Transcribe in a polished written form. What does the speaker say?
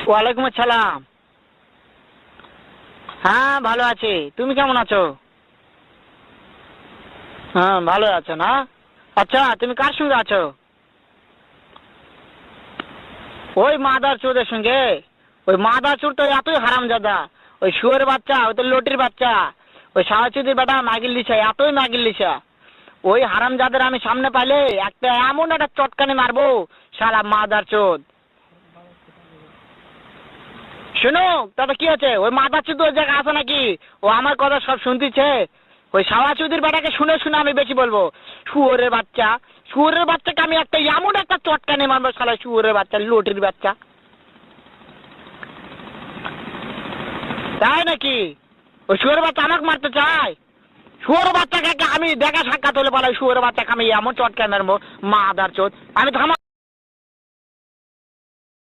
ওয়ালাইকুম আসসালাম। হ্যাঁ ভালো আছি, তুমি কেমন আছো? হ্যাঁ ভালো আছো না? আচ্ছা তুমি কার সঙ্গে আছো? ওই মাদার চোদের সঙ্গে। ওই মাদার চোর তো এতই হারামজাদা। ওই শুয়োরের বাচ্চা, ওই তো লটির বাচ্চা, ওই সাহাচুদির বেটা মাগিল লিসা, এতই মাগিল লিসা। ওই হারামজাদের আমি সামনে পাইলে একটা এমন একটা চটকানি মারবো, শালা মাদার চোদ। শুনো, তবে কি আছে, ওই মাদার চোদ ওই জায়গায় আছে নাকি? ও আমার কথা সব শুনতেছে। ওই সাওয়াচুদির বেটাকে শুনে শুনে আমি বেশি বলবো। শুয়োরের বাচ্চা, শুয়োরের বাচ্চাকে আমি একটা এমন একটা চটকানি মারবো, শালা শুয়োরের বাচ্চা, লটির বাচ্চা। তাই নাকি? ওই শুয়োরের বাচ্চা আমাকে মারতে চায়? শুয়োরের বাচ্চাকে আমি দেখা সাক্ষাৎ হলে বলে শুয়োরের বাচ্চাকে আমি এমন চটকানি মারবো, মাদার চোদ। আমি থামা।